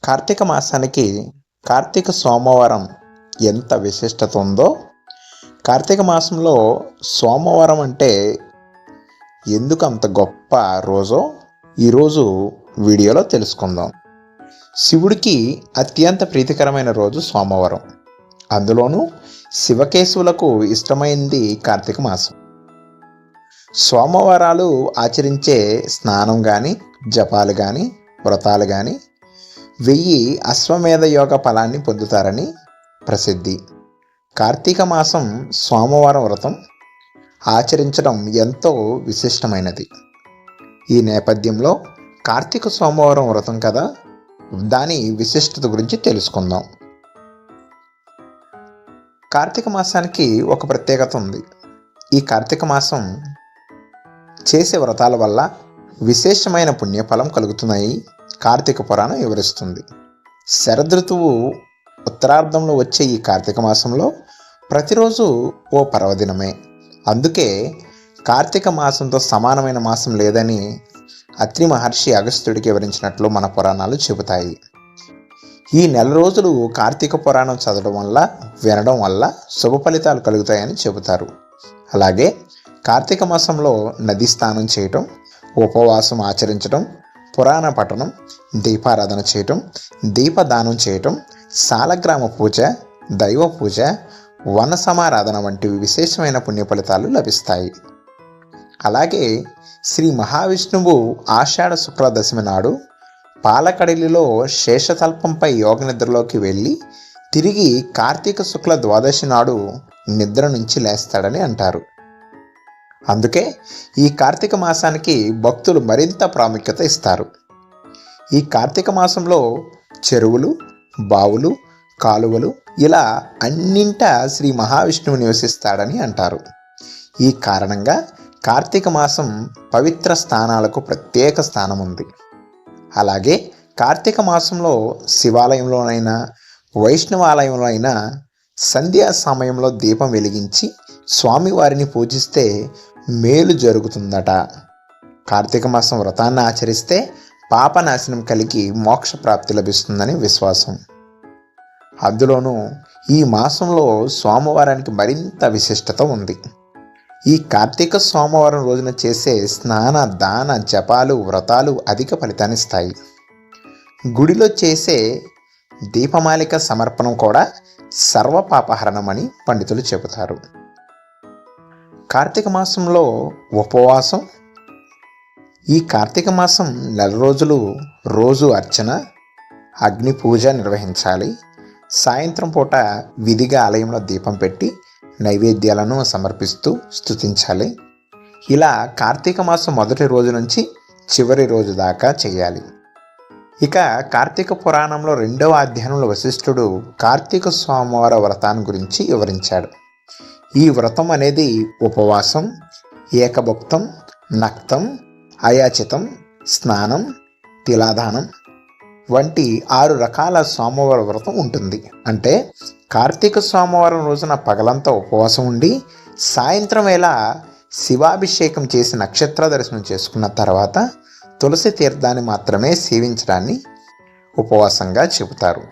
కార్తీక మాసానికి కార్తీక సోమవారం ఎంత విశిష్టత ఉందో, కార్తీక మాసంలో సోమవారం అంటే ఎందుకు అంత గొప్ప రోజో ఈరోజు వీడియోలో తెలుసుకుందాం. శివుడికి అత్యంత ప్రీతికరమైన రోజు సోమవారం. అందులోనూ శివకేశవులకు ఇష్టమైంది కార్తీక మాసం. సోమవారాలు ఆచరించే స్నానం కానీ, జపాలు కానీ, వ్రతాలు కానీ 1000 అశ్వమేధ యోగ ఫలాన్ని పొందుతారని ప్రసిద్ధి. కార్తీక మాసం సోమవారం వ్రతం ఆచరించడం ఎంతో విశిష్టమైనది. ఈ నేపథ్యంలో కార్తీక సోమవారం వ్రతం కదా, దాని విశిష్టత గురించి తెలుసుకుందాం. కార్తీక మాసానికి ఒక ప్రత్యేకత ఉంది. ఈ కార్తీక మాసం చేసే వ్రతాల వల్ల విశేషమైన పుణ్యఫలం కలుగుతున్నాయి కార్తీక పురాణం వివరిస్తుంది. శరదృతువు ఉత్తరార్ధంలో వచ్చే ఈ కార్తీక మాసంలో ప్రతిరోజు ఓ పర్వదినమే. అందుకే కార్తీక మాసంతో సమానమైన మాసం లేదని అత్రి మహర్షి అగస్త్యుడికి వివరించినట్లు మన పురాణాలు చెబుతాయి. ఈ నెల రోజులు కార్తీక పురాణం చదవడం వల్ల, వినడం వల్ల శుభ ఫలితాలు కలుగుతాయని చెబుతారు. అలాగే కార్తీక మాసంలో నది స్నానం చేయటం, ఉపవాసం ఆచరించడం, పురాణ పఠనం, దీపారాధన చేయటం, దీపదానం చేయటం, సాలగ్రామ పూజ, దైవ పూజ, వన సమారాధన వంటివి విశేషమైన పుణ్య ఫలితాలు లభిస్తాయి. అలాగే శ్రీ మహావిష్ణువు ఆషాఢ శుక్ల దశమి నాడు పాలకడలిలో శేషతల్పంపై యోగ నిద్రలోకి వెళ్ళి తిరిగి కార్తీక శుక్ల ద్వాదశి నాడు నిద్ర నుంచి లేస్తాడని అంటారు. అందుకే ఈ కార్తీక మాసానికి భక్తులు మరింత ప్రాముఖ్యత ఇస్తారు. ఈ కార్తీక మాసంలో చెరువులు, బావులు, కాలువలు ఇలా అన్నింటా శ్రీ మహావిష్ణువు నివసిస్తాడని అంటారు. ఈ కారణంగా కార్తీక మాసం పవిత్ర స్థానాలకు ప్రత్యేక స్థానం ఉంది. అలాగే కార్తీక మాసంలో శివాలయంలోనైనా, వైష్ణవాలయంలో అయినా సంధ్యా సమయంలో దీపం వెలిగించి స్వామివారిని పూజిస్తే మేలు జరుగుతుందట. కార్తీక మాసం వ్రతాన్ని ఆచరిస్తే పాపనాశనం కలిగి మోక్ష ప్రాప్తి లభిస్తుందని విశ్వాసం. అందులోనూ ఈ మాసంలో సోమవారానికి మరింత విశిష్టత ఉంది. ఈ కార్తీక సోమవారం రోజున చేసే స్నాన, దాన, జపాలు, వ్రతాలు అధిక ఫలితాన్నిస్తాయి. గుడిలో చేసే దీపమాలిక సమర్పణం కూడా సర్వపాపహరణమని పండితులు చెబుతారు. కార్తీక మాసంలో ఉపవాసం. ఈ కార్తీక మాసం నెల రోజులు రోజు అర్చన, అగ్ని పూజ నిర్వహించాలి. సాయంత్రం పూట విధిగా ఆలయంలో దీపం పెట్టి నైవేద్యాలను సమర్పిస్తూ స్తుతించాలి. ఇలా కార్తీక మాసం మొదటి రోజు నుంచి చివరి రోజు దాకా చేయాలి. ఇక కార్తీక పురాణంలో 2వ అధ్యాయంలో వశిష్ఠుడు కార్తీక సోమవార వ్రతాన్ని గురించి వివరించాడు. ఈ వ్రతం అనేది ఉపవాసం, ఏకభుక్తం, నక్తం, అయాచితం, స్నానం, తిలాదానం వంటి 6 రకాల సోమవార వ్రతం ఉంటుంది. అంటే కార్తీక సోమవారం రోజున పగలంతా ఉపవాసం ఉండి సాయంత్రం వేళ శివాభిషేకం చేసి నక్షత్ర దర్శనం చేసుకున్న తర్వాత తులసి తీర్థాన్ని మాత్రమే సేవించడాన్ని ఉపవాసంగా చెబుతారు.